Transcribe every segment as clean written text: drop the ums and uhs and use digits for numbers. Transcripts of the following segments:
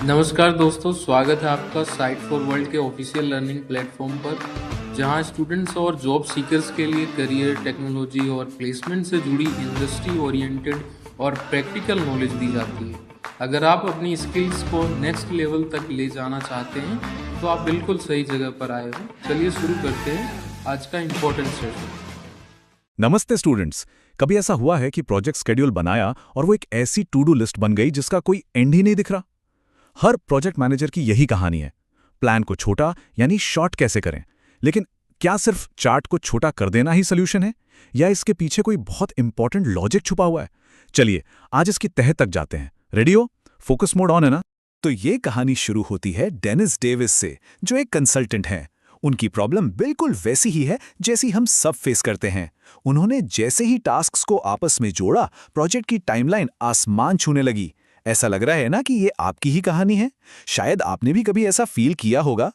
नमस्कार दोस्तों, स्वागत है आपका साइट फॉर वर्ल्ड के ऑफिशियल लर्निंग प्लेटफॉर्म पर, जहां स्टूडेंट्स और जॉब सीकर्स के लिए करियर, टेक्नोलॉजी और प्लेसमेंट से जुड़ी इंडस्ट्री ओरिएंटेड और प्रैक्टिकल नॉलेज दी जाती है। अगर आप अपनी स्किल्स को नेक्स्ट लेवल तक ले जाना चाहते हैं तो आप बिल्कुल सही जगह पर आए हो। चलिए शुरू करते हैं आज का इम्पोर्टेंट सेशन। नमस्ते स्टूडेंट्स। कभी ऐसा हुआ है कि प्रोजेक्ट शेड्यूल बनाया और वो एक ऐसी टू डू लिस्ट बन गई जिसका कोई एंड ही नहीं दिख रहा? हर प्रोजेक्ट मैनेजर की यही कहानी है। प्लान को छोटा यानी शॉर्ट कैसे करें, लेकिन क्या सिर्फ चार्ट को छोटा कर देना ही सोल्यूशन है या इसके पीछे कोई बहुत इंपॉर्टेंट लॉजिक छुपा हुआ है? चलिए आज इसकी तह तक जाते हैं। रेडी हो? फोकस मोड ऑन है ना? तो ये कहानी शुरू होती है डेनिस डेविस से, जो एक कंसल्टेंट हैं। उनकी प्रॉब्लम बिल्कुल वैसी ही है जैसी हम सब फेस करते हैं। उन्होंने जैसे ही टास्क्स को आपस में जोड़ा, प्रोजेक्ट की टाइमलाइन आसमान छूने लगी। ऐसा लग रहा है ना कि ये आपकी ही कहानी है। शायद आपने भी कभी ऐसा फील किया होगा।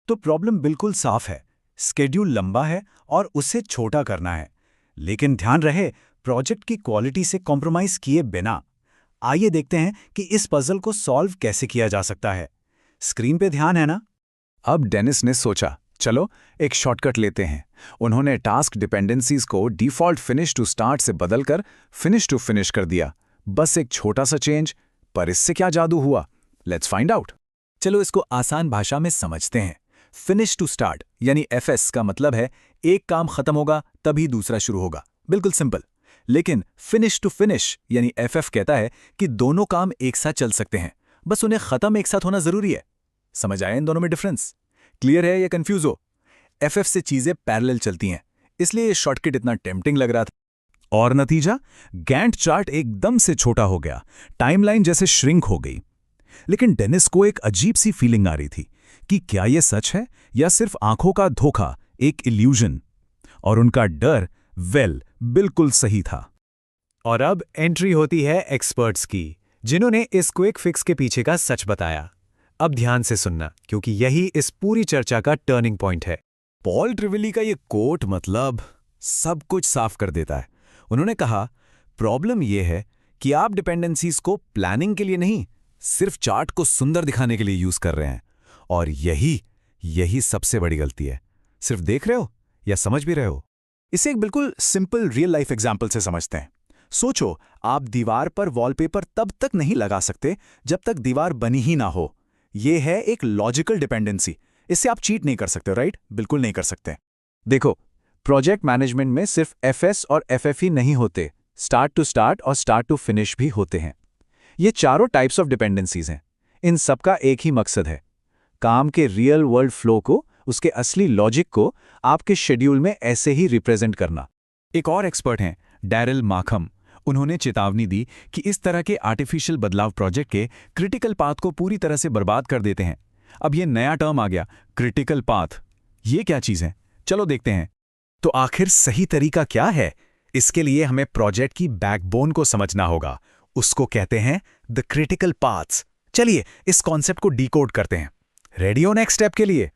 तो प्रॉब्लम बिल्कुल साफ है, स्केड्यूल लंबा है और उसे छोटा करना है। लेकिन ध्यान रहे, प्रोजेक्ट की क्वालिटी से कॉम्प्रोमाइज किए बिना। आइए देखते हैं कि इस पजल को सॉल्व कैसे किया जा सकता है। स्क्रीन पे ध्यान है ना? अब डेनिस ने सोचा, चलो एक शॉर्टकट लेते हैं। उन्होंने टास्क डिपेंडेंसीज को डिफॉल्ट फिनिश टू स्टार्ट से बदलकर फिनिश टू फिनिश कर दिया। बस एक छोटा सा चेंज, पर इससे क्या जादू हुआ? Let's find out. चलो इसको आसान भाषा में समझते हैं। फिनिश टू स्टार्ट यानी एफएस का मतलब है एक काम खत्म होगा तभी दूसरा शुरू होगा, बिल्कुल सिंपल। लेकिन फिनिश टू फिनिश यानी एफएफ कहता है कि दोनों काम एक साथ चल सकते हैं, बस उन्हें खत्म एक साथ होना जरूरी है। समझ आया इन दोनों में डिफरेंस? क्लियर है या कंफ्यूज हो? एफएफ से चीजें पैरेलल चलती हैं, इसलिए ये शॉर्टकट इतना टेम्पटिंग लग रहा था। और नतीजा, गैंट चार्ट एकदम से छोटा हो गया, टाइमलाइन जैसे श्रिंक हो गई। लेकिन डेनिस को एक अजीब सी फीलिंग आ रही थी कि क्या यह सच है या सिर्फ आंखों का धोखा, एक इल्यूजन। और उनका डर बिल्कुल सही था। और अब एंट्री होती है एक्सपर्ट्स की, जिन्होंने इस क्विक फिक्स के पीछे का सच बताया। अब ध्यान से सुनना, क्योंकि यही इस पूरी चर्चा का टर्निंग पॉइंट है। पॉल ट्रिवेली का ये कोट मतलब सब कुछ साफ कर देता है। उन्होंने कहा, प्रॉब्लम यह है कि आप डिपेंडेंसीज को प्लानिंग के लिए नहीं, सिर्फ चार्ट को सुंदर दिखाने के लिए यूज कर रहे हैं। और यही सबसे बड़ी गलती है। सिर्फ देख रहे हो या समझ भी रहे हो? इसे एक बिल्कुल सिंपल रियल लाइफ एग्जाम्पल से समझते हैं। सोचो, आप दीवार पर वॉलपेपर तब तक नहीं लगा सकते जब तक दीवार बनी ही ना हो। यह है एक लॉजिकल डिपेंडेंसी। इससे आप चीट नहीं कर सकते, राइट? बिल्कुल नहीं कर सकते। देखो, प्रोजेक्ट मैनेजमेंट में सिर्फ एफएस और एफएफ ही नहीं होते, स्टार्ट टू स्टार्ट और स्टार्ट टू फिनिश भी होते हैं। ये चारों टाइप्स ऑफ डिपेंडेंसीज हैं। इन सबका एक ही मकसद है, काम के रियल वर्ल्ड फ्लो को, उसके असली लॉजिक को आपके शेड्यूल में ऐसे ही रिप्रेजेंट करना। एक और एक्सपर्ट हैं, डैरिल मार्कम। उन्होंने चेतावनी दी कि इस तरह के आर्टिफिशियल बदलाव प्रोजेक्ट के क्रिटिकल पाथ को पूरी तरह से बर्बाद कर देते हैं। अब ये नया टर्म आ गया, क्रिटिकल पाथ। ये क्या चीज़ है? चलो देखते हैं। तो आखिर सही तरीका क्या है? इसके लिए हमें प्रोजेक्ट की बैकबोन को समझना होगा। उसको कहते हैं द क्रिटिकल पाथ्स। चलिए इस कॉन्सेप्ट को डिकोड करते हैं। रेडी हो नेक्स्ट स्टेप के लिए?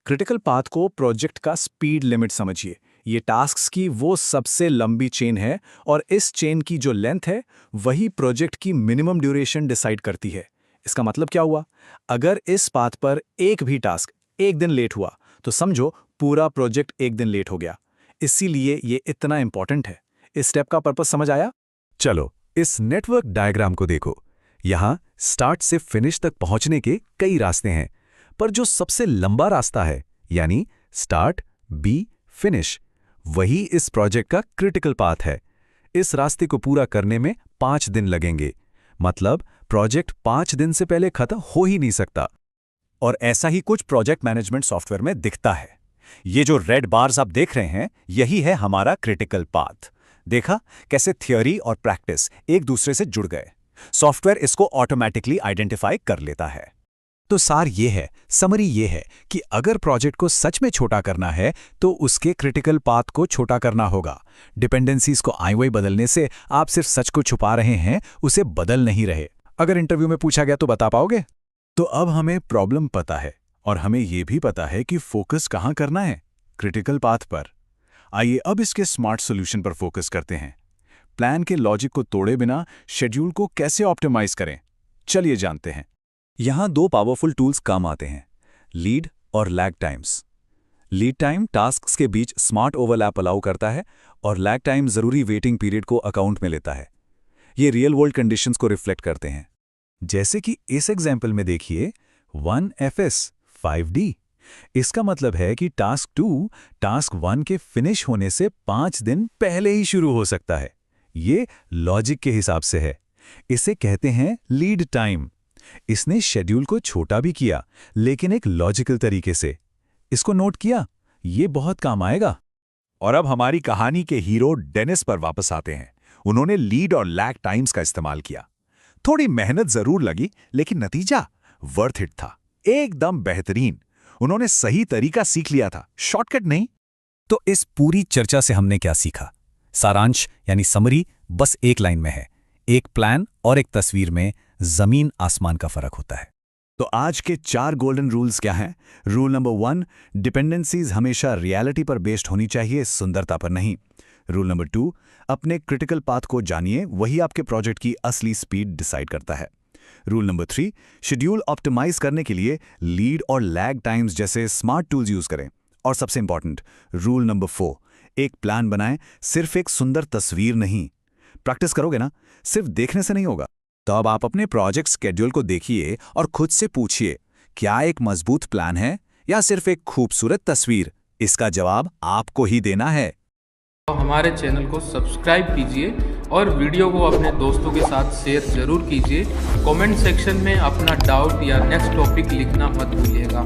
क्रिटिकल पाथ को प्रोजेक्ट का स्पीड लिमिट समझिए। ये टास्क्स की वो सबसे लंबी चेन है और इस चेन की जो लेंथ है वही प्रोजेक्ट की मिनिमम ड्यूरेशन डिसाइड करती है। इसका मतलब क्या हुआ? अगर इस पाथ पर एक भी टास्क एक दिन लेट हुआ तो समझो पूरा प्रोजेक्ट एक दिन लेट हो गया। इसीलिए ये इतना इंपॉर्टेंट है। इस स्टेप का पर्पस समझ आया? चलो इस नेटवर्क डायग्राम को देखो। यहां स्टार्ट से फिनिश तक पहुंचने के कई रास्ते हैं, पर जो सबसे लंबा रास्ता है, यानी स्टार्ट बी फिनिश, वही इस प्रोजेक्ट का क्रिटिकल पाथ है। इस रास्ते को पूरा करने में 5 दिन लगेंगे। मतलब प्रोजेक्ट 5 दिन से पहले खत्म हो ही नहीं सकता। और ऐसा ही कुछ प्रोजेक्ट मैनेजमेंट सॉफ्टवेयर में दिखता है। ये जो रेड बार्स आप देख रहे हैं, यही है हमारा क्रिटिकल पाथ। देखा कैसे थियोरी और प्रैक्टिस एक दूसरे से जुड़ गए? सॉफ्टवेयर इसको ऑटोमेटिकली आइडेंटिफाई कर लेता है। तो सार ये है, समरी ये है कि अगर प्रोजेक्ट को सच में छोटा करना है तो उसके क्रिटिकल पाथ को छोटा करना होगा। डिपेंडेंसीज को आई वही बदलने से आप सिर्फ सच को छुपा रहे हैं, उसे बदल नहीं रहे। अगर इंटरव्यू में पूछा गया तो बता पाओगे? तो अब हमें प्रॉब्लम पता है और हमें यह भी पता है कि फोकस कहां करना है, क्रिटिकल पाथ पर। आइए अब इसके स्मार्ट सॉल्यूशन पर फोकस करते हैं। प्लान के लॉजिक को तोड़े बिना शेड्यूल को कैसे ऑप्टिमाइज करें, चलिए जानते हैं। यहाँ दो पावरफुल टूल्स काम आते हैं, लीड और lag times. Lead time tasks के बीच स्मार्ट ओवरलैप अलाउ करता है और लैग टाइम जरूरी वेटिंग पीरियड को अकाउंट में लेता है। ये रियल वर्ल्ड कंडीशंस को रिफ्लेक्ट करते हैं। जैसे कि इस एग्जाम्पल में देखिए 1FS 5D। इसका मतलब है कि टास्क 2 टास्क 1 के फिनिश होने से 5 दिन पहले ही शुरू हो सकता है। ये लॉजिक के हिसाब से है। इसे कहते हैं लीड टाइम। इसने शेड्यूल को छोटा भी किया, लेकिन एक लॉजिकल तरीके से। इसको नोट किया? ये बहुत काम आएगा। और अब हमारी कहानी के हीरो डेनिस पर वापस आते हैं। उन्होंने लीड और लैग टाइम्स का इस्तेमाल किया। थोड़ी मेहनत जरूर लगी, लेकिन नतीजा वर्थ इट था, एकदम बेहतरीन। उन्होंने सही तरीका सीख लिया था, शॉर्टकट नहीं। तो इस पूरी चर्चा से हमने क्या सीखा? सारांश यानी समरी बस एक लाइन में है, एक प्लान और एक तस्वीर में जमीन आसमान का फर्क होता है। तो आज के 4 गोल्डन रूल्स क्या हैं? रूल नंबर 1, डिपेंडेंसीज हमेशा रियलिटी पर बेस्ड होनी चाहिए, सुंदरता पर नहीं। रूल नंबर 2, अपने क्रिटिकल पाथ को जानिए, वही आपके प्रोजेक्ट की असली स्पीड डिसाइड करता है। रूल नंबर 3, शेड्यूल ऑप्टिमाइज करने के लिए लीड और लैग टाइम्स जैसे स्मार्ट टूल्स यूज करें। और सबसे इंपॉर्टेंट रूल नंबर 4, एक प्लान बनाएं, सिर्फ एक सुंदर तस्वीर नहीं। प्रैक्टिस करोगे ना, सिर्फ देखने से नहीं होगा। तो अब आप अपने प्रोजेक्ट स्केड्यूल को देखिए और खुद से पूछिए, क्या एक मजबूत प्लान है या सिर्फ एक खूबसूरत तस्वीर? इसका जवाब आपको ही देना है। तो हमारे चैनल को सब्सक्राइब कीजिए और वीडियो को अपने दोस्तों के साथ शेयर जरूर कीजिए। कमेंट सेक्शन में अपना डाउट या नेक्स्ट टॉपिक लिखना मत भूलिएगा।